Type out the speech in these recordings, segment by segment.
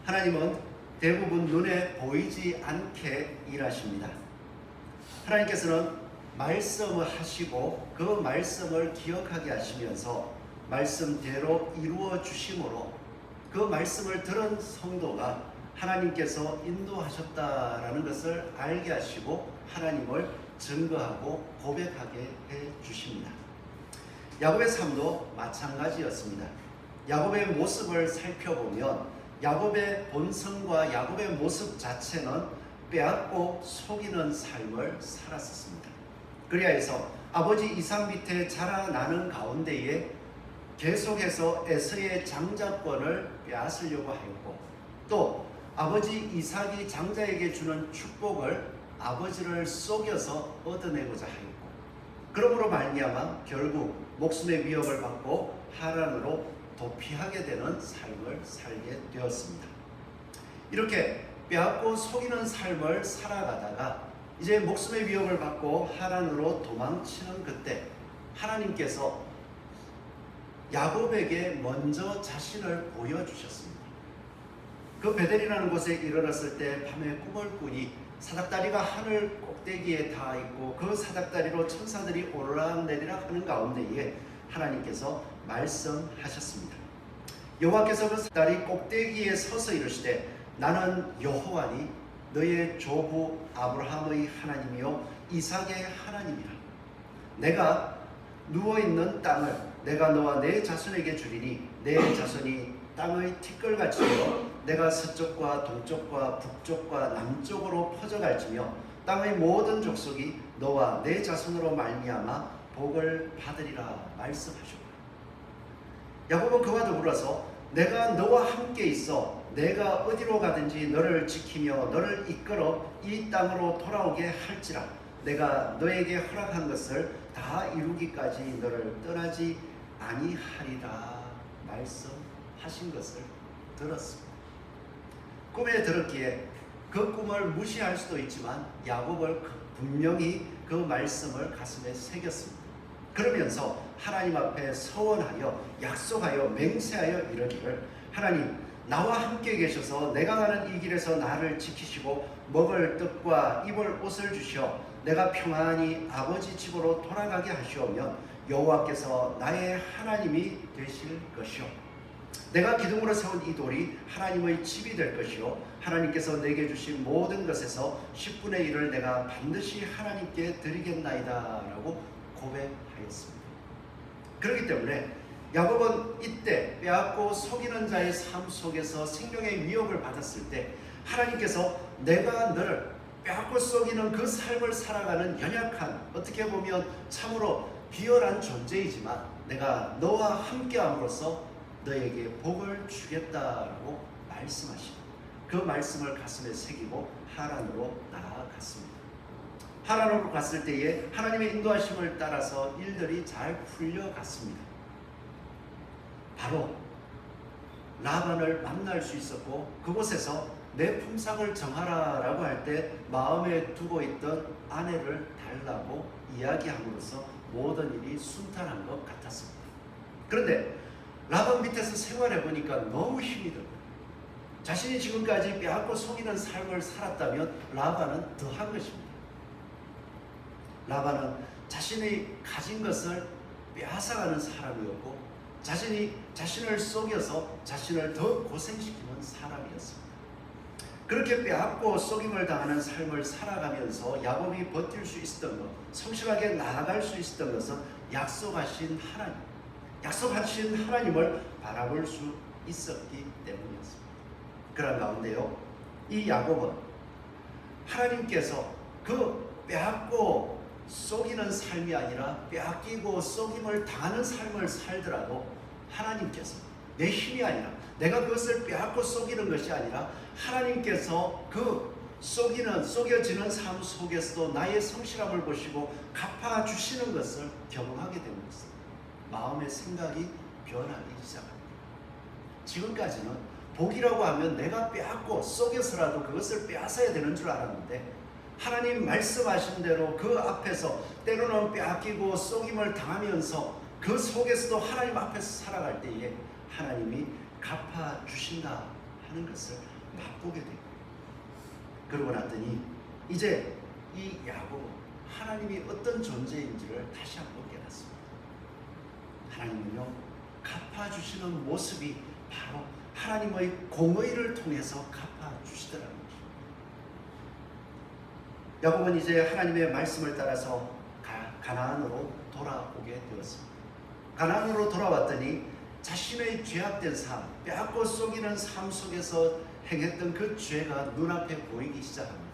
하나님은 대부분 눈에 보이지 않게 일하십니다. 하나님께서는 말씀을 하시고 그 말씀을 기억하게 하시면서 말씀대로 이루어 주심으로 그 말씀을 들은 성도가 하나님께서 인도하셨다라는 것을 알게 하시고 하나님을 증거하고 고백하게 해 주십니다. 야곱의 삶도 마찬가지였습니다. 야곱의 모습을 살펴보면 야곱의 본성과 야곱의 모습 자체는 빼앗고 속이는 삶을 살았었습니다. 그리하여서 아버지 이삭 밑에 자라나는 가운데에 계속해서 에서의 장자권을 빼앗으려고 하였고, 또 아버지 이삭이 장자에게 주는 축복을 아버지를 속여서 얻어내고자 하였고, 그러므로 말미암아 결국 목숨의 위협을 받고 하란으로 도피하게 되는 삶을 살게 되었습니다. 이렇게 빼앗고 속이는 삶을 살아가다가 이제 목숨의 위협을 받고 하란으로 도망치는 그때 하나님께서 야곱에게 먼저 자신을 보여주셨습니다. 그 베델이라는 곳에 이르렀을 때 밤에 꿈을 꾸니 사닥다리가 하늘 꼭대기에 닿아 있고 그 사닥다리로 천사들이 오르락내리락 하는 가운데에 하나님께서 말씀하셨습니다. 여호와께서 그 사닥다리 꼭대기에 서서 이르시되 나는 여호와니 너의 조부 아브라함의 하나님이요 이삭의 하나님이라. 내가 누워있는 땅을 내가 너와 내 자손에게 주리니 내 자손이 땅의 티끌같이 되어 내가 서쪽과 동쪽과 북쪽과 남쪽으로 퍼져갈지며 땅의 모든 족속이 너와 내 자손으로 말미암아 복을 받으리라 말씀하셨고, 야곱은 그와 더불어서 내가 너와 함께 있어 내가 어디로 가든지 너를 지키며 너를 이끌어 이 땅으로 돌아오게 할지라 내가 너에게 허락한 것을 다 이루기까지 너를 떠나지 아니하리라 말씀하신 것을 들었습니다. 꿈에 들었기에 그 꿈을 무시할 수도 있지만 야곱을 분명히 그 말씀을 가슴에 새겼습니다. 그러면서 하나님 앞에 서원하여 약속하여 맹세하여 이르기를 하나님 나와 함께 계셔서 내가 가는 이 길에서 나를 지키시고 먹을 떡과 입을 옷을 주시어 내가 평안히 아버지 집으로 돌아가게 하시오면 여호와께서 나의 하나님이 되실 것이요 내가 기둥으로 세운 이 돌이 하나님의 집이 될 것이요 하나님께서 내게 주신 모든 것에서 10분의 1을 내가 반드시 하나님께 드리겠나이다 라고 고백하였습니다. 그렇기 때문에 야곱은 이때 빼앗고 속이는 자의 삶 속에서 생명의 위협을 받았을 때 하나님께서 내가 너를 빼앗고 속이는 그 삶을 살아가는 연약한, 어떻게 보면 참으로 비열한 존재이지만 내가 너와 함께함으로써 너에게 복을 주겠다라고 말씀하시고 그 말씀을 가슴에 새기고 하란으로 나아갔습니다. 하란으로 갔을 때에 하나님의 인도하심을 따라서 일들이 잘 풀려갔습니다. 바로 라반을 만날 수 있었고 그곳에서 내 품삯을 정하라라고 할 때 마음에 두고 있던 아내를 달라고 이야기함으로써 모든 일이 순탄한 것 같았습니다. 그런데 라반 밑에서 생활해 보니까 너무 힘이 들어요. 자신이 지금까지 빼앗고 속이는 삶을 살았다면 라반은 더한 것입니다. 라반은 자신이 가진 것을 빼앗아가는 사람이었고 자신이 자신을 속여서 자신을 더 고생시키는 사람이었습니다. 그렇게 빼앗고 속임을 당하는 삶을 살아가면서 야곱이 버틸 수 있었던 것, 성실하게 나아갈 수 있었던 것은 약속하신 하나님을 바라볼 수 있었기 때문이었습니다. 그런 가운데요, 이 야곱은 하나님께서 그 빼앗고 속이는 삶이 아니라 빼앗기고 속임을 당하는 삶을 살더라도 하나님께서 내 힘이 아니라 내가 그것을 빼앗고 속이는 것이 아니라 하나님께서 그 속여지는 삶 속에서도 나의 성실함을 보시고 갚아주시는 것을 경험하게 되는 것입니다. 마음의 생각이 변하기 시작합니다. 지금까지는 복이라고 하면 내가 빼앗고 속여서라도 그것을 빼앗아야 되는 줄 알았는데 하나님 말씀하신 대로 그 앞에서 때로는 빼앗기고 속임을 당하면서 그 속에서도 하나님 앞에서 살아갈 때에 하나님이 갚아주신다 하는 것을 맛보게 되고, 그러고 났더니 이제 이 야곱은 하나님이 어떤 존재인지를 다시 한번 깨닫습니다. 하나님은요, 갚아주시는 모습이 바로 하나님의 공의를 통해서 갚아주시더라는 것입니다. 야곱은 이제 하나님의 말씀을 따라서 가나안으로 돌아오게 되었습니다. 가나안으로 돌아왔더니 자신의 죄악된 삶, 빼앗고 쏘기는 삶 속에서 행했던 그 죄가 눈앞에 보이기 시작합니다.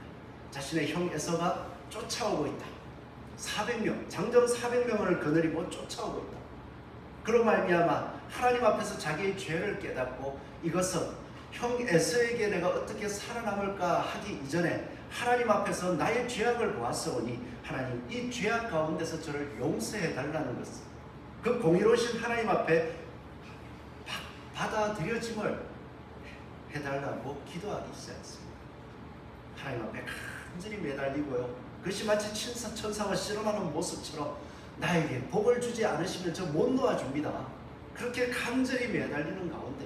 자신의 형 에서가 쫓아오고 있다. 400명, 장정 400명을 거느리고 쫓아오고 있다. 그로 말미암아 하나님 앞에서 자기의 죄를 깨닫고 이것은 형 에서에게 내가 어떻게 살아남을까 하기 이전에 하나님 앞에서 나의 죄악을 보았사오니 하나님 이 죄악 가운데서 저를 용서해 달라는 것을, 그 공의로우신 하나님 앞에 받아들여짐을 해달라고 기도하기 시작했습니다. 하나님 앞에 간절히 매달리고요, 그것이 마치 천사가 실험하는 모습처럼 나에게 복을 주지 않으시면 저 못 놓아줍니다. 그렇게 간절히 매달리는 가운데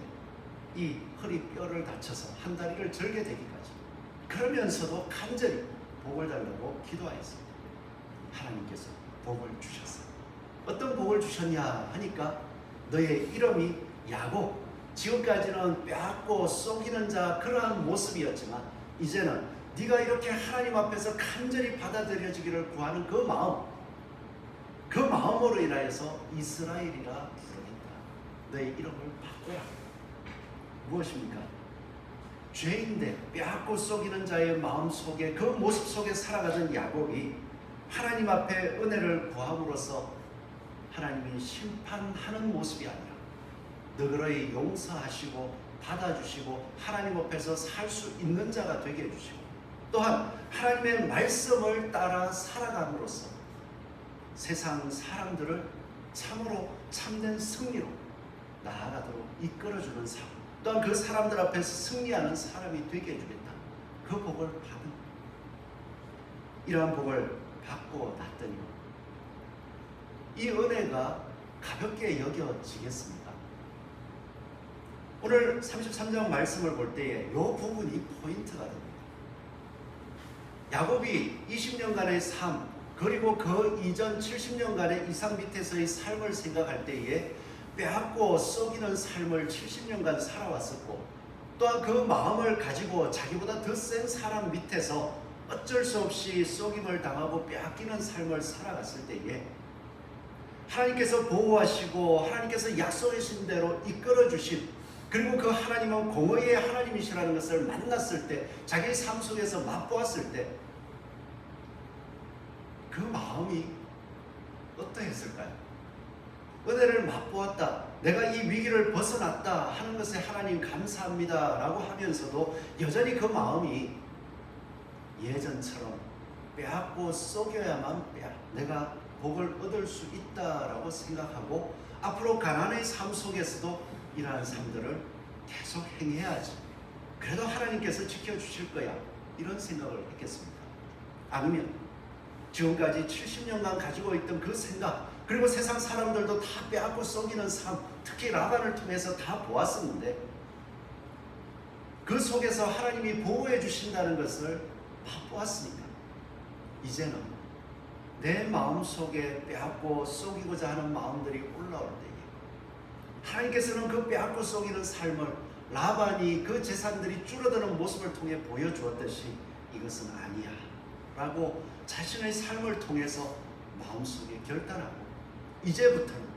이 허리뼈를 다쳐서 한 다리를 절게 되기까지, 그러면서도 간절히 복을 달라고 기도하였습니다. 하나님께서 복을 주셨어요. 어떤 복을 주셨냐 하니까 너의 이름이 야곱, 지금까지는 빼앗고 쏘기는 자 그러한 모습이었지만 이제는 네가 이렇게 하나님 앞에서 간절히 받아들여지기를 구하는 그 마음, 그 마음으로 인하여서 이스라엘이라 부르겠다. 너의 이름을 바꾸라. 무엇입니까? 죄인데 빼앗고 쏘기는 자의 마음 속에, 그 모습 속에 살아가던 야곱이 하나님 앞에 은혜를 구함으로써 하나님이 심판하는 모습이 아니라 너그러이 용서하시고 받아주시고 하나님 앞에서 살 수 있는 자가 되게 해주시고, 또한 하나님의 말씀을 따라 살아감으로써 세상 사람들을 참으로 참된 승리로 나아가도록 이끌어주는 삶, 또한 그 사람들 앞에서 승리하는 사람이 되게 해주겠다. 그 복을 받은, 이러한 복을 받고 났더니 이 은혜가 가볍게 여겨지겠습니까? 오늘 33장 말씀을 볼 때에 이 부분이 포인트가 됩니다. 야곱이 20년간의 삶, 그리고 그 이전 70년간의 이상 밑에서의 삶을 생각할 때에 빼앗고 쏘기는 삶을 70년간 살아왔었고, 또한 그 마음을 가지고 자기보다 더 센 사람 밑에서 어쩔 수 없이 쏘김을 당하고 빼앗기는 삶을 살아갔을 때에 하나님께서 보호하시고 하나님께서 약속하신 대로 이끌어주신, 그리고 그 하나님은 공의의 하나님이시라는 것을 만났을 때, 자기의 삶 속에서 맛보았을 때 그 마음이 어떠했을까요? 은혜를 맛보았다, 내가 이 위기를 벗어났다 하는 것에 하나님 감사합니다 라고 하면서도 여전히 그 마음이 예전처럼 빼앗고 쏘겨야만 내가 복을 얻을 수 있다라고 생각하고 앞으로 가난의 삶 속에서도 이러한 삶들을 계속 행해야지, 그래도 하나님께서 지켜주실 거야, 이런 생각을 했겠습니까? 아니면 지금까지 70년간 가지고 있던 그 생각, 그리고 세상 사람들도 다 빼앗고 쏘기는 삶, 특히 라반을 통해서 다 보았었는데 그 속에서 하나님이 보호해 주신다는 것을 맛보았으니까 이제는 내 마음속에 빼앗고 쏘기고자 하는 마음들이 올라올 때에 하나님께서는 그 빼앗고 쏘기는 삶을 라반이 그 재산들이 줄어드는 모습을 통해 보여주었듯이 이것은 아니야 라고 자신의 삶을 통해서 마음속에 결단하고 이제부터는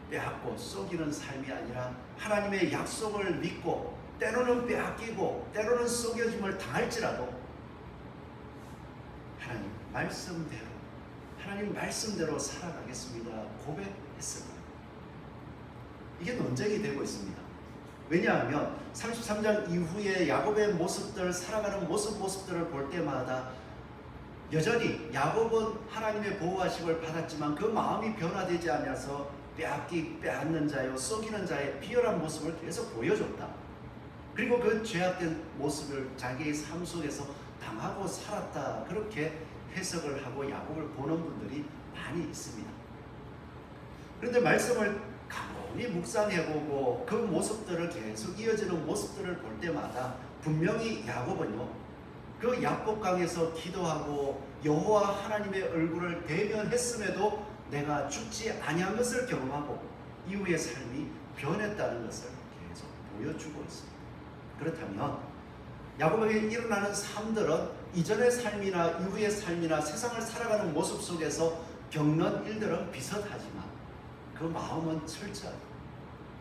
빼앗고 쏘기는 삶이 아니라 하나님의 약속을 믿고 때로는 빼앗기고 때로는 쏘겨짐을 당할지라도 하나님 말씀대로 살아가겠습니다 고백했습니다. 이게 논쟁이 되고 있습니다. 왜냐하면 33장 이후에 야곱의 모습들, 살아가는 모습들을 볼 때마다 여전히 야곱은 하나님의 보호하심을 받았지만 그 마음이 변화되지 않아서 빼앗는 자요 쏘기는 자의 비열한 모습을 계속 보여줬다. 그리고 그 죄악된 모습을 자기의 삶 속에서 당하고 살았다, 그렇게 해석을 하고 야곱을 보는 분들이 많이 있습니다. 그런데 말씀을 조용히 묵상해보고 그 모습들을 계속 이어지는 모습들을 볼 때마다 분명히 야곱은요, 그 야복강에서 기도하고 여호와 하나님의 얼굴을 대면했음에도 내가 죽지 아니한 것을 경험하고 이후의 삶이 변했다는 것을 계속 보여주고 있습니다. 그렇다면 야곱에게 일어나는 삶들은 이전의 삶이나 이후의 삶이나 세상을 살아가는 모습 속에서 겪는 일들은 비슷하지만 그 마음은 철저하다.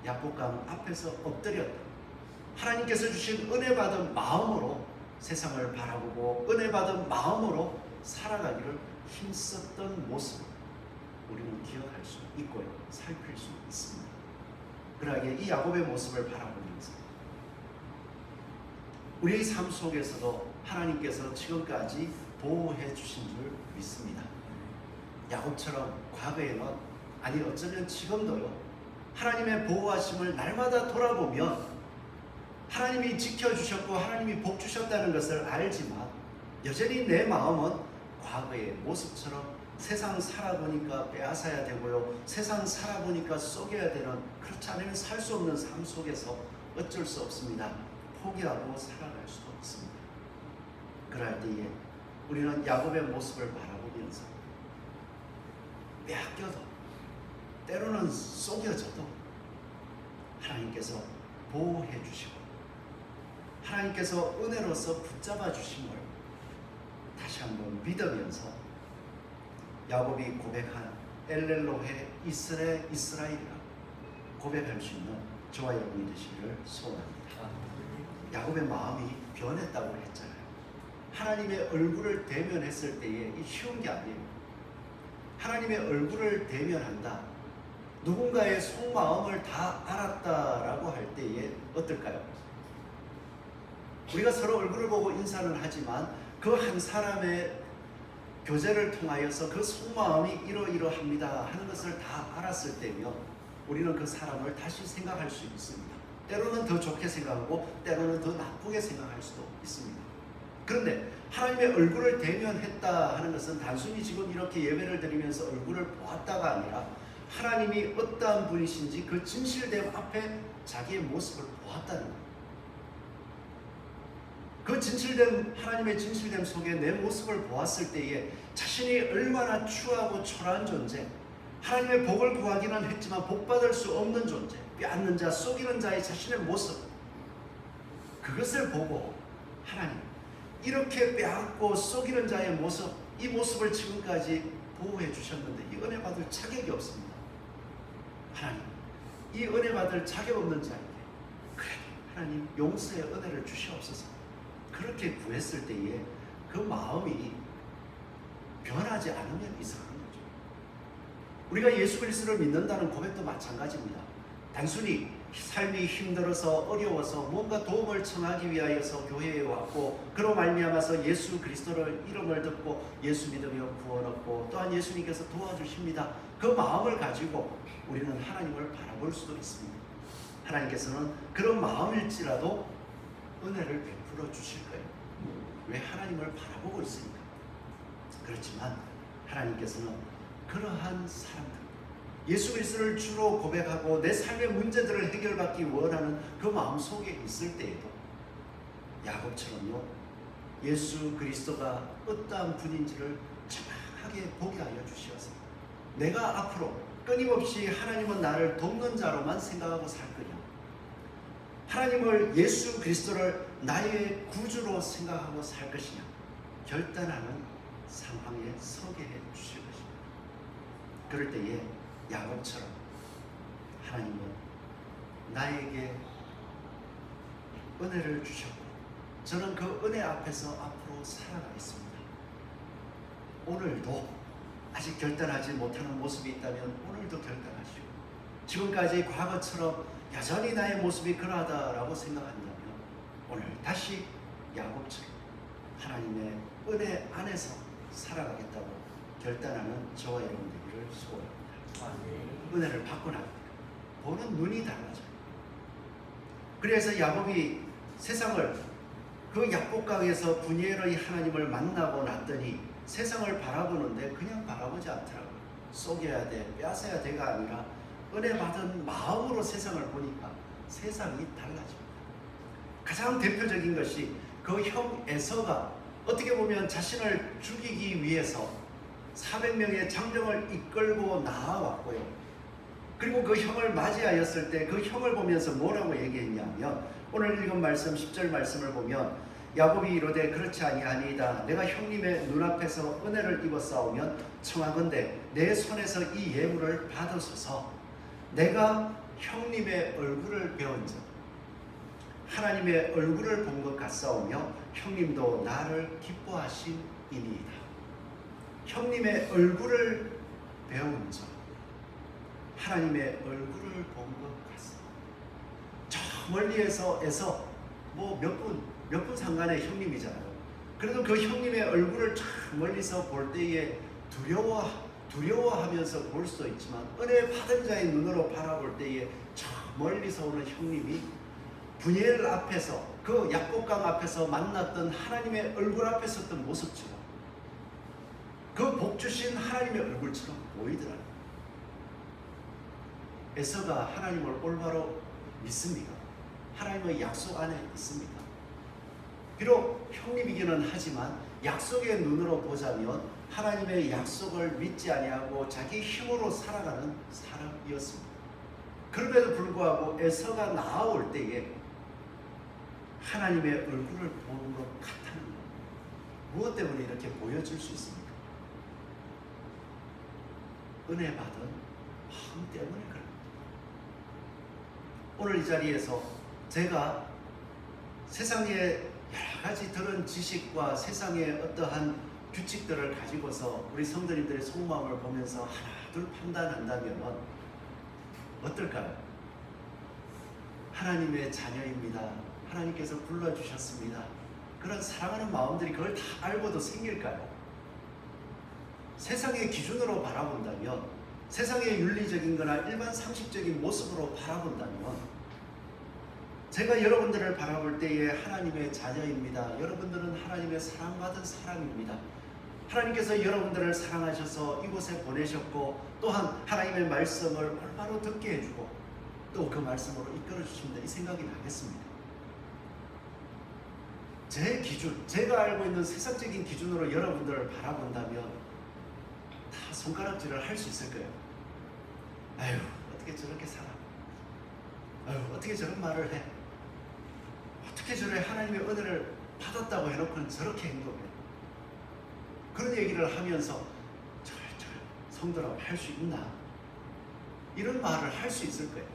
야복강 앞에서 엎드렸다. 하나님께서 주신 은혜 받은 마음으로 세상을 바라보고 은혜 받은 마음으로 살아가기를 힘썼던 모습, 우리는 기억할 수 있고요, 살필 수 있습니다. 그러하게 이 야곱의 모습을 바라보면서 우리의 삶 속에서도 하나님께서 지금까지 보호해 주신 줄 믿습니다. 야곱처럼 과거에는, 아니 어쩌면 지금도요, 하나님의 보호하심을 날마다 돌아보면 하나님이 지켜주셨고 하나님이 복 주셨다는 것을 알지만 여전히 내 마음은 과거의 모습처럼 세상 살아보니까 빼앗아야 되고요, 세상 살아보니까 속여야 되는, 그렇지 않으면 살 수 없는 삶 속에서 어쩔 수 없습니다. 포기하고 살아갈 수도 있습니다. 그럴 때에 우리는 야곱의 모습을 바라보면서 빼앗겨도 때로는 속여져도 하나님께서 보호해 주시고 하나님께서 은혜로서 붙잡아 주심을 다시 한번 믿으면서 야곱이 고백한 엘렐로헤 이스라엘이라 고백할 수 있는 저와 여러분이 되시기를 소원합니다. 야곱의 마음이 변했다고 했잖아요. 하나님의 얼굴을 대면했을 때에 쉬운 게 아니에요. 하나님의 얼굴을 대면한다, 누군가의 속마음을 다 알았다라고 할 때에 어떨까요? 우리가 서로 얼굴을 보고 인사는 하지만 그 한 사람의 교제를 통하여서 그 속마음이 이러이러합니다 하는 것을 다 알았을 때면 우리는 그 사람을 다시 생각할 수 있습니다. 때로는 더 좋게 생각하고 때로는 더 나쁘게 생각할 수도 있습니다. 그런데 하나님의 얼굴을 대면했다 하는 것은 단순히 지금 이렇게 예배를 드리면서 얼굴을 보았다가 아니라 하나님이 어떠한 분이신지 그 진실됨 앞에 자기의 모습을 보았다는 거예요. 그 진실됨, 하나님의 진실됨 속에 내 모습을 보았을 때에 자신이 얼마나 추하고 초라한 존재, 하나님의 복을 구하기는 했지만 복받을 수 없는 존재, 빼앗는 자, 속이는 자의 자신의 모습, 그것을 보고 하나님, 이렇게 빼앗고 속이는 자의 모습, 이 모습을 지금까지 보호해 주셨는데 이 은혜 받을 자격이 없습니다. 하나님, 이 은혜 받을 자격 없는 자에게 그래도 하나님 용서의 은혜를 주시옵소서. 그렇게 구했을 때에 그 마음이 변하지 않으면 이상한 거죠. 우리가 예수 그리스도를 믿는다는 고백도 마찬가지입니다. 단순히 삶이 힘들어서 어려워서 뭔가 도움을 청하기 위하여서 교회에 왔고 그로 말미암아서 예수 그리스도를 이름을 듣고 예수 믿으며 구원 얻고 또한 예수님께서 도와주십니다, 그 마음을 가지고 우리는 하나님을 바라볼 수도 있습니다. 하나님께서는 그런 마음일지라도 은혜를 베풀어 주실 거예요. 왜? 하나님을 바라보고 있으니까. 그렇지만 하나님께서는 그러한 사람들, 예수 그리스도를 주로 고백하고 내 삶의 문제들을 해결받기 원하는 그 마음 속에 있을 때에도 야곱처럼요, 예수 그리스도가 어떠한 분인지를 정확하게 보게 하여 주시어서 내가 앞으로 끊임없이 하나님은 나를 돕는 자로만 생각하고 살 거냐, 하나님을, 예수 그리스도를 나의 구주로 생각하고 살 것이냐 결단하는 상황에 서게 해 주실 것입니다. 그럴 때에 야곱처럼 하나님은 나에게 은혜를 주셨고 저는 그 은혜 앞에서 앞으로 살아가겠습니다. 오늘도 아직 결단하지 못하는 모습이 있다면 오늘도 결단하시고, 지금까지 과거처럼 여전히 나의 모습이 그러하다라고 생각한다면 오늘 다시 야곱처럼 하나님의 은혜 안에서 살아가겠다고 결단하는 저와 여러분 되기를 소원합니다. 은혜를 받고 나니까 보는 눈이 달라져요. 그래서 야곱이 세상을, 그 야복강에서 분이엘의 하나님을 만나고 났더니 세상을 바라보는데 그냥 바라보지 않더라고요. 속여야 돼, 빼앗아야 돼가 아니라 은혜 받은 마음으로 세상을 보니까 세상이 달라집니다. 가장 대표적인 것이 그 형 에서가 어떻게 보면 자신을 죽이기 위해서 400명의 장정을 이끌고 나아왔고요. 그리고 그 형을 맞이하였을 때 그 형을 보면서 뭐라고 얘기했냐면, 오늘 읽은 말씀 10절 말씀을 보면 야곱이 이르되 그렇지 아니하니이다. 내가 형님의 눈앞에서 은혜를 입었사오면 청하건대 내 손에서 이 예물을 받으소서. 내가 형님의 얼굴을 배운 적, 하나님의 얼굴을 본 것 같사오며 형님도 나를 기뻐하심이니이다. 형님의 얼굴을 배운 적, 하나님의 얼굴을 본 것 같습니다. 저 멀리에서 뭐 몇 분 상간의 형님이잖아요. 그래도 그 형님의 얼굴을 저 멀리서 볼 때에 두려워하면서 볼 수도 있지만, 은혜 받은 자의 눈으로 바라볼 때에 저 멀리서 오는 형님이 분이엘 앞에서, 그 약복강 앞에서 만났던 하나님의 얼굴 앞에 섰던 모습처럼, 그 복 주신 하나님의 얼굴처럼 보이더라고요. 에서가 하나님을 올바로 믿습니까? 하나님의 약속 안에 있습니까? 비록 형님이기는 하지만 약속의 눈으로 보자면 하나님의 약속을 믿지 아니하고 자기 힘으로 살아가는 사람이었습니다. 그럼에도 불구하고 에서가 나아올 때에 하나님의 얼굴을 보는 것 같다는 것, 무엇 때문에 이렇게 보여줄 수 있습니까? 은혜 받은 마음 때문에 그럽니다. 오늘 이 자리에서 제가 세상에 여러 가지 들은 지식과 세상의 어떠한 규칙들을 가지고서 우리 성도님들의 속마음을 보면서 하나 둘 판단한다면 어떨까요? 하나님의 자녀입니다. 하나님께서 불러주셨습니다. 그런 사랑하는 마음들이 그걸 다 알고도 생길까요? 세상의 기준으로 바라본다면, 세상의 윤리적인 거나 일반 상식적인 모습으로 바라본다면, 제가 여러분들을 바라볼 때에 하나님의 자녀입니다. 여러분들은 하나님의 사랑받은 사람입니다. 하나님께서 여러분들을 사랑하셔서 이곳에 보내셨고, 또한 하나님의 말씀을 올바로 듣게 해주고 또 그 말씀으로 이끌어 주십니다. 이 생각이 나겠습니다. 제 기준, 제가 알고 있는 세상적인 기준으로 여러분들을 바라본다면 다 손가락질을 할 수 있을 거예요. 아유, 어떻게 저렇게 살아? 아유, 어떻게 저런 말을 해? 어떻게 저래 하나님의 은혜를 받았다고 해놓고는 저렇게 행동해? 그런 얘기를 하면서 절절 성도라고 할 수 있나? 이런 말을 할 수 있을 거예요.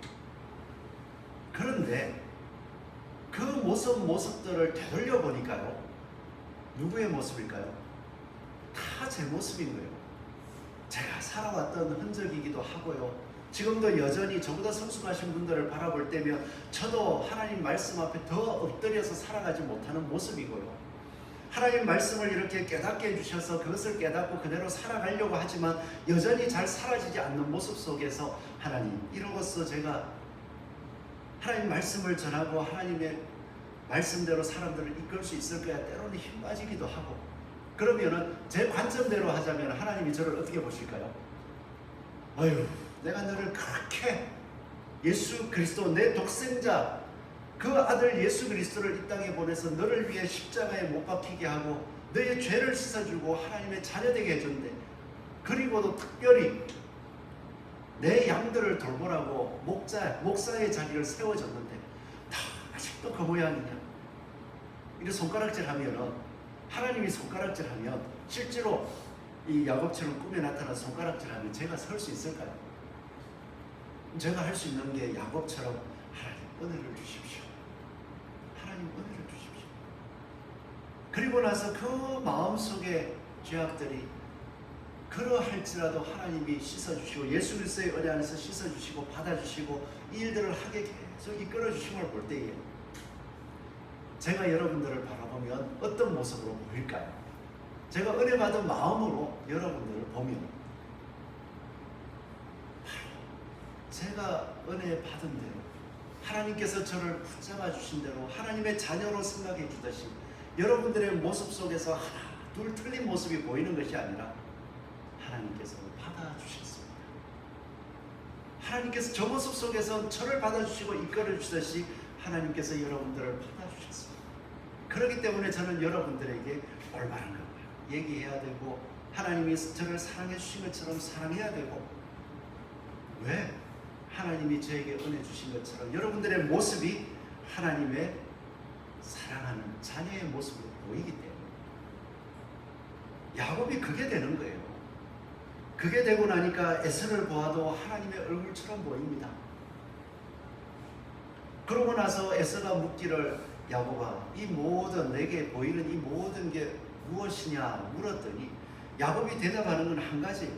그런데 그 모습들을 되돌려 보니까요, 누구의 모습일까요? 다 제 모습인 거예요. 제가 살아왔던 흔적이기도 하고요. 지금도 여전히 저보다 성숙하신 분들을 바라볼 때면 저도 하나님 말씀 앞에 더 엎드려서 살아가지 못하는 모습이고요. 하나님 말씀을 이렇게 깨닫게 해주셔서 그것을 깨닫고 그대로 살아가려고 하지만 여전히 잘 사라지지 않는 모습 속에서, 하나님, 이로써 제가 하나님 말씀을 전하고 하나님의 말씀대로 사람들을 이끌 수 있을 거야. 때로는 힘 빠지기도 하고. 그러면은 제 관점대로 하자면 하나님이 저를 어떻게 보실까요? 아유, 내가 너를 그렇게 예수 그리스도 내 독생자 그 아들 예수 그리스도를 이 땅에 보내서 너를 위해 십자가에 못 박히게 하고 너의 죄를 씻어주고 하나님의 자녀되게 해줬는데, 그리고도 특별히 내 양들을 돌보라고 목사의 자리를 세워줬는데 다 아직도 그 모양이냐? 이렇게 손가락질하면은, 하나님이 손가락질하면, 실제로 이 야곱처럼 꿈에 나타난 손가락질하면 제가 설 수 있을까요? 제가 할 수 있는 게 야곱처럼, 하나님 은혜를 주십시오. 하나님 은혜를 주십시오. 그리고 나서 그 마음속에 죄악들이 그러할지라도 하나님이 씻어주시고 예수 그리스도의 은혜 안에서 씻어주시고 받아주시고 이 일들을 하게 계속 이끌어주심을 볼 때에 제가 여러분들을 바라보면 어떤 모습으로 보일까요? 제가 은혜 받은 마음으로 여러분들을 보면 제가 은혜 받은 대로, 하나님께서 저를 붙잡아 주신 대로 하나님의 자녀로 생각해 주듯이 여러분들의 모습 속에서 하나 둘 틀린 모습이 보이는 것이 아니라 하나님께서 받아주셨습니다. 하나님께서 저 모습 속에서 저를 받아주시고 이끌어 주듯이 하나님께서 여러분들을 받아주셨습니다. 그렇기 때문에 저는 여러분들에게 올바른 겁니다. 얘기해야 되고 하나님이 저를 사랑해 주신 것처럼 사랑해야 되고, 왜? 하나님이 저에게 은혜 주신 것처럼 여러분들의 모습이 하나님의 사랑하는 자녀의 모습으로 보이기 때문에 야곱이 그게 되는 거예요. 그게 되고 나니까 에서를 보아도 하나님의 얼굴처럼 보입니다. 그러고 나서 에서가 묻기를, 야곱아, 이 모든 내게 보이는 이 모든 게 무엇이냐 물었더니 야곱이 대답하는 건 한 가지예요.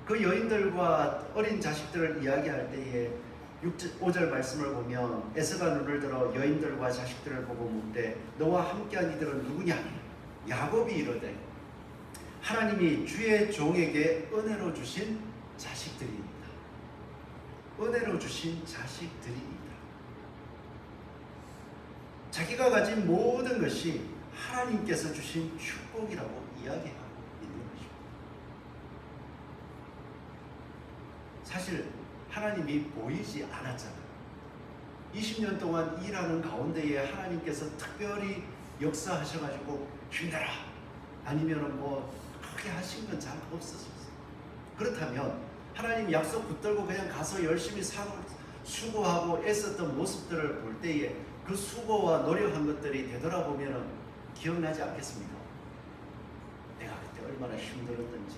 그 여인들과 어린 자식들을 이야기할 때에 5절 말씀을 보면 에서가 눈을 들어 여인들과 자식들을 보고 묻되 너와 함께한 이들은 누구냐? 야곱이 이르되 하나님이 주의 종에게 은혜로 주신 자식들입니다. 은혜로 주신 자식들입니다. 자기가 가진 모든 것이 하나님께서 주신 축복이라고 이야기하고 있는 것입니다. 사실 하나님이 보이지 않았잖아요. 20년 동안 일하는 가운데에 하나님께서 특별히 역사하셔가지고 힘내라 아니면은 뭐 크게 하신 건 잘 없었어요. 그렇다면 하나님 약속 붙들고 그냥 가서 열심히 수고하고 애썼던 모습들을 볼 때에 그 수고와 노력한 것들이 되돌아보면 기억나지 않겠습니까? 내가 그때 얼마나 힘들었는지,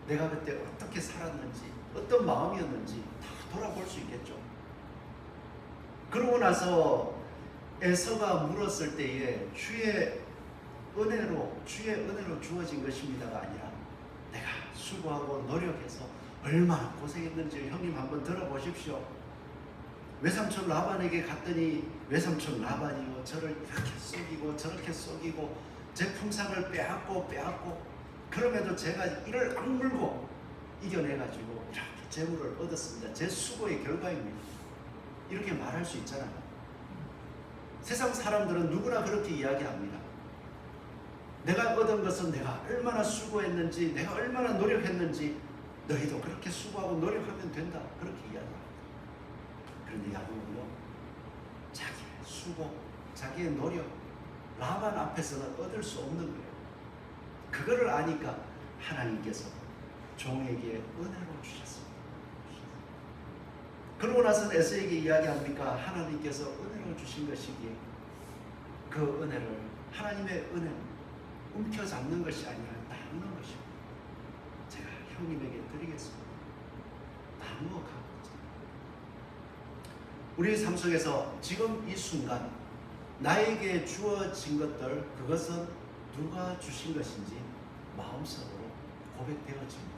내가 그때 어떻게 살았는지, 어떤 마음이었는지 다 돌아볼 수 있겠죠. 그러고 나서 에서가 물었을 때에 주의 은혜로 주어진 것입니다가 아니라 내가 수고하고 노력해서 얼마나 고생했는지 형님 한번 들어보십시오. 외삼촌 라반에게 갔더니 외삼촌 라반이요 저를 이렇게 속이고 저렇게 속이고 제 품삯을 빼앗고 그럼에도 제가 이를 악물고 이겨내가지고 이렇게 재물을 얻었습니다. 제 수고의 결과입니다. 이렇게 말할 수 있잖아요. 세상 사람들은 누구나 그렇게 이야기합니다. 내가 얻은 것은 내가 얼마나 수고했는지, 내가 얼마나 노력했는지 너희도 그렇게 수고하고 노력하면 된다. 그렇게 이야기합니다. 그런데 야곱은요, 자기의 수고, 자기의 노력, 라반 앞에서는 얻을 수 없는 거예요. 그거를 아니까 하나님께서 종에게 은혜로 주셨습니다. 그러고 나서 에서에게 이야기합니까? 하나님께서 은혜로 주신 것이기에 그 은혜를, 하나님의 은혜를 움켜잡는 것이 아니라 나누는 것입니다. 제가 형님에게 드리겠습니다. 나누어 가는 거죠. 우리 삶 속에서 지금 이 순간 나에게 주어진 것들, 그것은 누가 주신 것인지 마음속으로 고백되어집니다.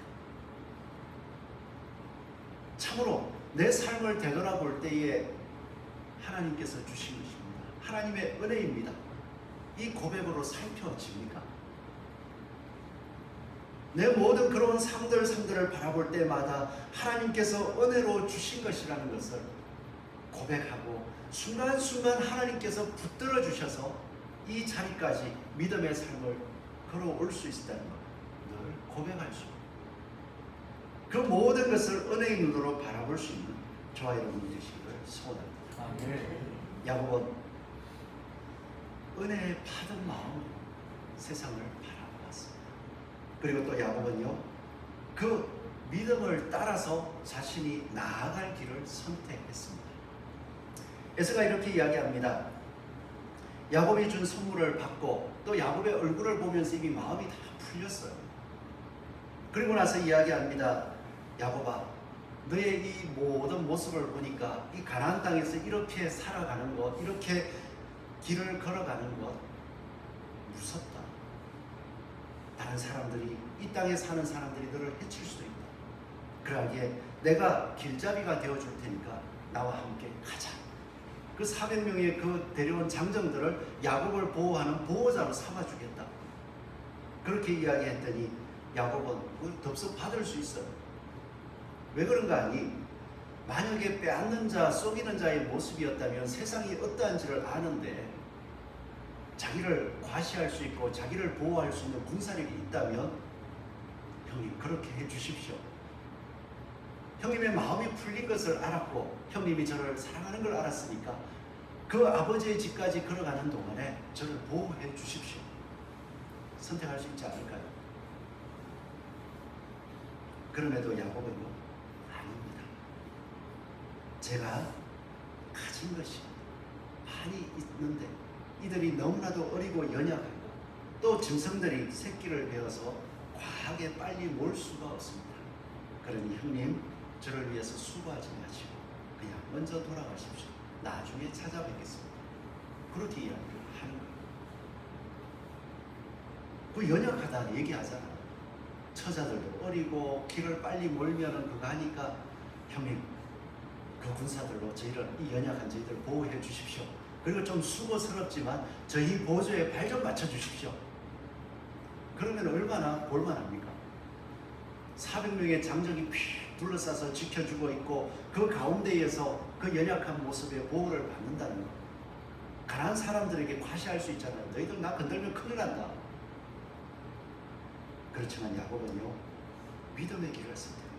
참으로 내 삶을 되돌아볼 때에 하나님께서 주신 것입니다. 하나님의 은혜입니다. 이 고백으로 살펴집니까? 내 모든 그런 상들을 바라볼 때마다 하나님께서 은혜로 주신 것이라는 것을 고백하고 순간순간 하나님께서 붙들어 주셔서 이 자리까지 믿음의 삶을 걸어올 수 있다는 것, 늘 고백할 수 있는 그 모든 것을 은혜의 눈으로 바라볼 수 있는 저와 여러분이 되시기를 소원합니다. 야곱은 은혜의 파던 마음으로 세상을 바라보았습니다. 그리고 또 야곱은요, 그 믿음을 따라서 자신이 나아갈 길을 선택했습니다. 에서가 이렇게 이야기합니다. 야곱이 준 선물을 받고 또 야곱의 얼굴을 보면서 이미 마음이 다 풀렸어요. 그리고 나서 이야기합니다. 야곱아, 너의 이 모든 모습을 보니까 이 가나안 땅에서 이렇게 살아가는 것, 이렇게 길을 걸어가는 것 무섭다. 다른 사람들이, 이 땅에 사는 사람들이 너를 해칠 수도 있다. 그러기에 내가 길잡이가 되어줄 테니까 나와 함께 가자. 그 400명의 그 데려온 장정들을 야곱을 보호하는 보호자로 삼아주겠다. 그렇게 이야기했더니 야곱은 그걸 덥석 받을 수 있어요. 왜 그런가 하니, 만약에 빼앗는 자, 속이는 자의 모습이었다면 세상이 어떠한지를 아는데 자기를 과시할 수 있고 자기를 보호할 수 있는 군사력이 있다면 형님 그렇게 해 주십시오. 형님의 마음이 풀린 것을 알았고 형님이 저를 사랑하는 걸 알았으니까 그 아버지의 집까지 걸어가는 동안에 저를 보호해 주십시오. 선택할 수 있지 않을까요? 그럼에도 야곱은요, 아닙니다. 제가 가진 것이 많이 있는데 이들이 너무나도 어리고 연약하고 또 짐승들이 새끼를 베어서 과하게 빨리 몰 수가 없습니다. 그러니 형님, 저를 위해서 수고하지 마시고 그냥 먼저 돌아가십시오. 나중에 찾아뵙겠습니다. 그렇게 이야기를 하는 거예요. 그 연약하다 얘기하잖아요. 처자들도 어리고 길을 빨리 몰면은 그거 하니까 형님, 그 군사들로 저희를, 이 연약한 저희들 보호해 주십시오. 그리고 좀 수고스럽지만 저희 보조에 발 좀 맞춰 주십시오. 그러면 얼마나 볼만합니까? 400명의 장정이 휙 둘러싸서 지켜주고 있고 그 가운데에서 그 연약한 모습에 보호를 받는다는 것. 가난한 사람들에게 과시할 수 있잖아요. 너희들 나 건들면 큰일 난다. 그렇지만 야곱은요, 믿음의 길을 선택합니다.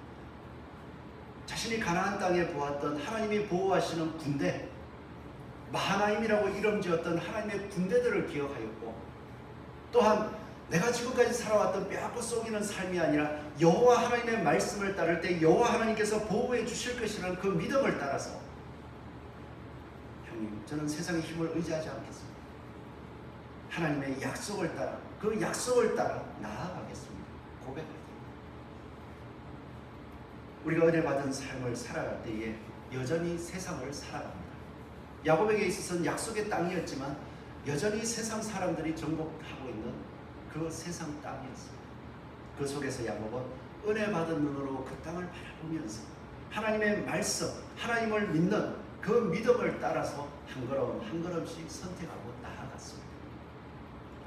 자신이 가나안 땅에 보았던 하나님이 보호하시는 군대, 마하나임이라고 이름 지었던 하나님의 군대들을 기억하였고, 또한 내가 지금까지 살아왔던 뼈아파 썩이는 삶이 아니라 여호와 하나님의 말씀을 따를 때 여호와 하나님께서 보호해 주실 것이라는 그 믿음을 따라서 형님, 저는 세상의 힘을 의지하지 않겠습니다. 하나님의 약속을 따라, 그 약속을 따라 나아가겠습니다. 고백할 때 우리가 은혜 받은 삶을 살아갈 때에 여전히 세상을 살아갑니다. 야곱에게 있어서는 약속의 땅이었지만 여전히 세상 사람들이 정복하고 있는 그 세상 땅이었습니다. 그 속에서 야곱은 은혜 받은 눈으로 그 땅을 바라보면서 하나님의 말씀, 하나님을 믿는 그 믿음을 따라서 한 걸음 한 걸음씩 선택하고 나아갔습니다.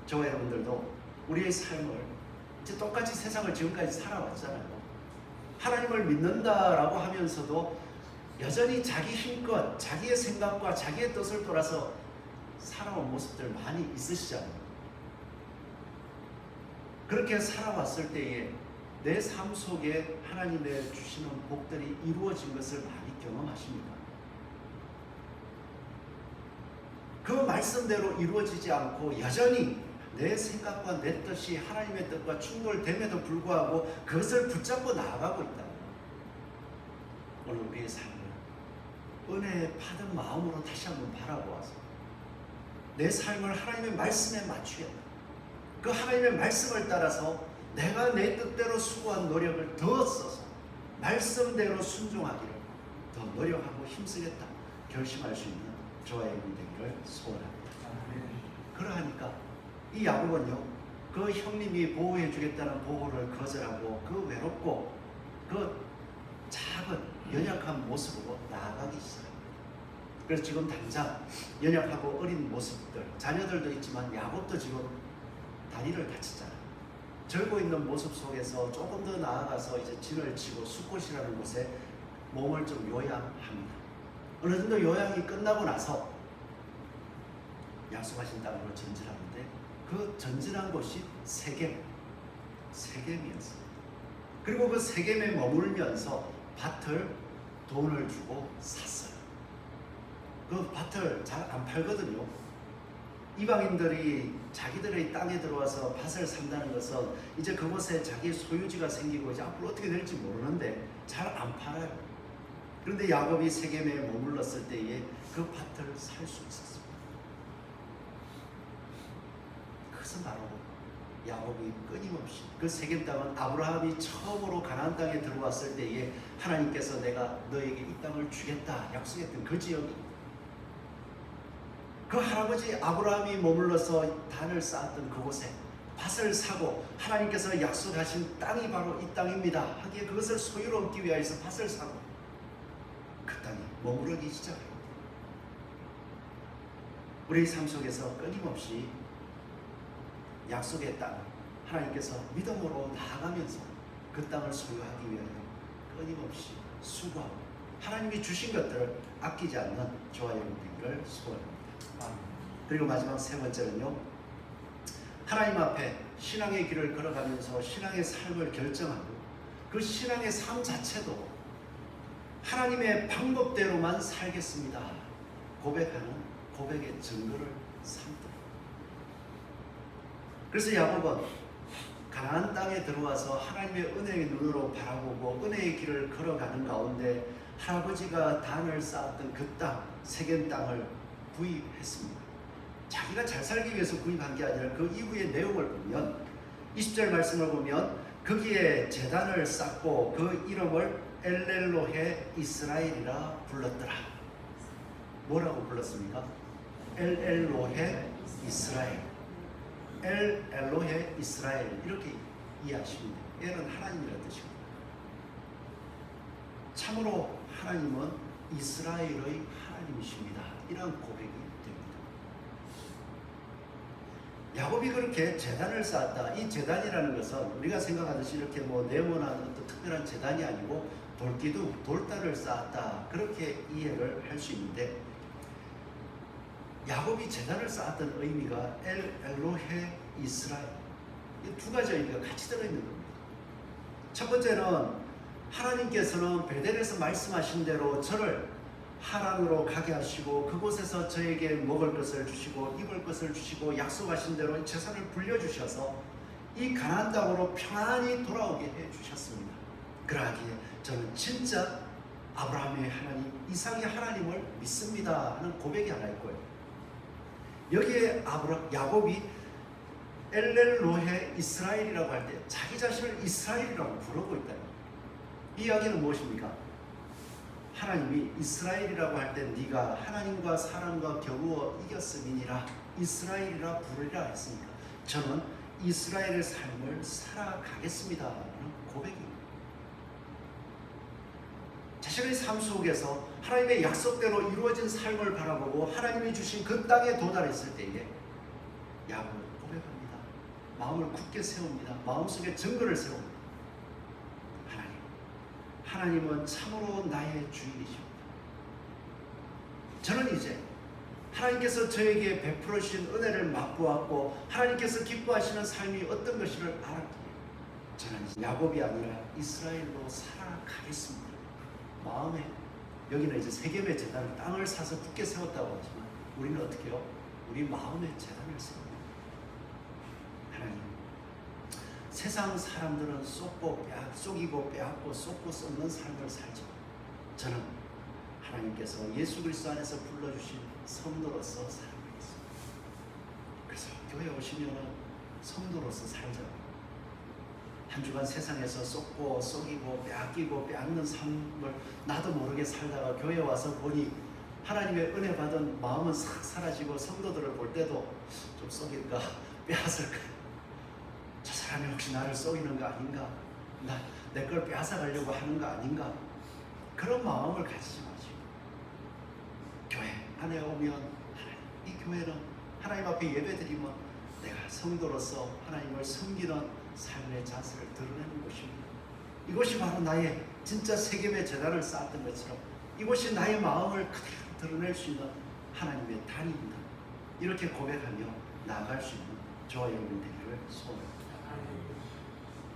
저와 여러분들도 우리의 삶을 이제 똑같이 세상을 지금까지 살아왔잖아요. 하나님을 믿는다라고 하면서도 여전히 자기 힘껏 자기의 생각과 자기의 뜻을 따라서 살아온 모습들 많이 있으시잖아요. 그렇게 살아왔을 때에 내 삶 속에 하나님의 주시는 복들이 이루어진 것을 많이 경험하십니까? 그 말씀대로 이루어지지 않고 여전히 내 생각과 내 뜻이 하나님의 뜻과 충돌됨에도 불구하고 그것을 붙잡고 나아가고 있다. 오늘 우리의 삶을 은혜 받은 마음으로 다시 한번 바라보아서 내 삶을 하나님의 말씀에 맞추겠다. 그 하나님의 말씀을 따라서 내가 내 뜻대로 수고한 노력을 더 써서 말씀대로 순종하기를 더 노력하고 힘쓰겠다 결심할 수 있는 저와 여러분 되기를 소원합니다. 그러하니까 이 야곱은요, 그 형님이 보호해 주겠다는 보호를 거절하고 그 외롭고 그 작은 연약한 모습으로 나아가기 시작합니다. 그래서 지금 당장 연약하고 어린 모습들, 자녀들도 있지만 야곱도 지금 다리를 다쳤잖아요. 절고 있는 모습 속에서 조금 더 나아가서 이제 진을 치고 숫곳이라는 곳에 몸을 좀 요양합니다. 어느 정도 요양이 끝나고 나서 약속하신 땅으로 전진하는데 그 전진한 곳이 세겜이었습니다. 그리고 그 세겜에 머물면서 밭을 돈을 주고 샀어요. 그 밭을 잘 안 팔거든요. 이방인들이 자기들의 땅에 들어와서 밭을 산다는 것은 이제 그곳에 자기 소유지가 생기고 이제 앞으로 어떻게 될지 모르는데 잘 안 팔아요. 그런데 야곱이 세겜에 머물렀을 때에 그 밭을 살 수 있었습니다. 그것은 바로 야곱이 끊임없이 그 세겜 땅은 아브라함이 처음으로 가나안 땅에 들어왔을 때에 하나님께서 내가 너에게 이 땅을 주겠다 약속했던 그 지역입니다. 그 할아버지 아브라함이 머물러서 단을 쌓았던 그곳에 밭을 사고 하나님께서 약속하신 땅이 바로 이 땅입니다 하기에 그것을 소유로 얻기 위하여서 밭을 사고 그 땅에 머무르기 시작합니다. 우리 삶 속에서 끊임없이 약속의 땅 하나님께서 믿음으로 나아가면서 그 땅을 소유하기 위하여 끊임없이 수고하고 하나님이 주신 것들을 아끼지 않는 저와 여러분 되기를 소원합니다. 그리고 마지막 세 번째는요, 하나님 앞에 신앙의 길을 걸어가면서 신앙의 삶을 결정하고 그 신앙의 삶 자체도 하나님의 방법대로만 살겠습니다. 고백하는 고백의 증거를 삼도록. 그래서 야곱은 가나안 땅에 들어와서 하나님의 은혜의 눈으로 바라보고 은혜의 길을 걸어가는 가운데 할아버지가 단을 쌓았던 그 땅, 세겜 땅을 구입했습니다. 자기가 잘 살기 위해서 구입한 게 아니라 그 이후의 내용을 보면 20절 말씀을 보면 거기에 제단을 쌓고 그 이름을 엘엘로헤 이스라엘이라 불렀더라. 뭐라고 불렀습니까? 엘엘로헤 이스라엘. 엘엘로헤 이스라엘 이렇게 이해하시면 돼요. 엘은 하나님이라는 뜻입니다. 참으로 하나님은 이스라엘의 하나님이십니다. 이런 고백이 됩니다. 야곱이 그렇게 제단을 쌓았다. 이 제단이라는 것은 우리가 생각하듯이 이렇게 뭐 네모난 어떤 특별한 제단이 아니고 돌기둥, 돌단을 쌓았다. 그렇게 이해를 할 수 있는데 야곱이 제단을 쌓았던 의미가 엘로헤 이스라엘, 이 두 가지 의미가 같이 들어있는 겁니다. 첫 번째는 하나님께서는 베델에서 말씀하신 대로 저를 하란으로 가게 하시고 그곳에서 저에게 먹을 것을 주시고 입을 것을 주시고 약속하신 대로 재산을 불려주셔서 이 가나안 땅으로 평안히 돌아오게 해주셨습니다. 그러하기에 저는 진짜 아브라함의 하나님, 이삭의 하나님을 믿습니다 하는 고백이 하나 있고요. 여기에 야곱이 엘렐로헤 이스라엘이라고 할 때 자기 자신을 이스라엘이라고 부르고 있다. 이 이야기는 무엇입니까? 하나님이 이스라엘이라고 할 때 네가 하나님과 사람과 겨루어 이겼음이니라 이스라엘이라 부르리라 했으니까 저는 이스라엘의 삶을 살아가겠습니다 하는 고백입니다. 자신의 삶 속에서 하나님의 약속대로 이루어진 삶을 바라보고 하나님이 주신 그 땅에 도달했을 때에 야곱은 고백합니다. 마음을 굳게 세웁니다. 마음속에 증거를 세웁니다. 하나님은 참으로 나의 주인이십니다. 저는 이제 하나님께서 저에게 베풀어 주신 은혜를 맛보았고 하나님께서 기뻐하시는 삶이 어떤 것인지를 알았기에 저는 야곱이 아니라 이스라엘로 살아가겠습니다. 마음에, 여기는 이제 세겜의 제단을 땅을 사서 굳게 세웠다고 하지만 우리는 어떻게 해요? 우리 마음의 제단을 세웁니다. 하나님, 세상 사람들은 속이고 빼앗고 쏟고 쏟는 삶을 살죠. 저는 하나님께서 예수 그리스도 안에서 불러주신 성도로서 살아가겠습니다. 그래서 교회 오시면 성도로서 살죠. 한 주간 세상에서 쏟고 속이고 빼앗기고 빼앗는 삶을 나도 모르게 살다가 교회 와서 보니 하나님의 은혜 받은 마음은 싹 사라지고 성도들을 볼 때도 좀 속일까 빼앗을까, 저 사람이 혹시 나를 속이는 거 아닌가, 내 걸 빼앗아 가려고 하는 거 아닌가, 그런 마음을 가지지 마시고 교회 안에 오면 이 교회는 하나님 앞에 예배드리면 내가 성도로서 하나님을 섬기는 삶의 자세를 드러내는 곳입니다. 이곳이 바로 나의 진짜 세겜의 제단을 쌓았던 것처럼 이곳이 나의 마음을 그대로 드러낼 수 있는 하나님의 단입니다. 이렇게 고백하며 나아갈 수 있는 저와 여러분 되기를 소원합니다.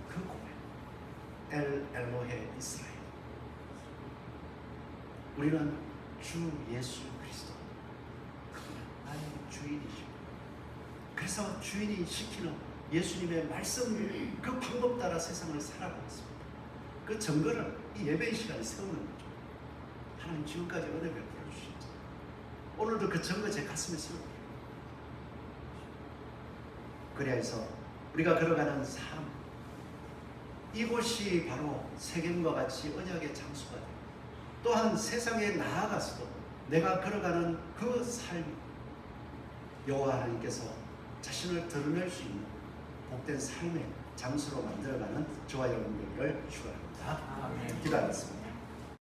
그 고백, 엘로헤 이스라엘. 우리는 주 예수 그리스도, 그분은 나의 주인이시고, 그래서 주인이 시키는 예수님의 말씀, 그 방법 따라 세상을 살아가고 있습니다. 그 증거를 이 예배의 시간에 세우는 거죠. 하나님 지금까지 은혜 베풀어 주셨죠. 오늘도 그 증거 제 가슴에 세우고, 그래야 해서 우리가 걸어가는 삶, 이곳이 바로 세겜과 같이 언약의 장소가 되고, 또한 세상에 나아가서도 내가 걸어가는 그 삶, 여호와 하나님께서 자신을 드러낼 수 있는 복된 삶의 장소로 만들어가는 저와 여러분들을 축원합니다. 기도하겠습니다.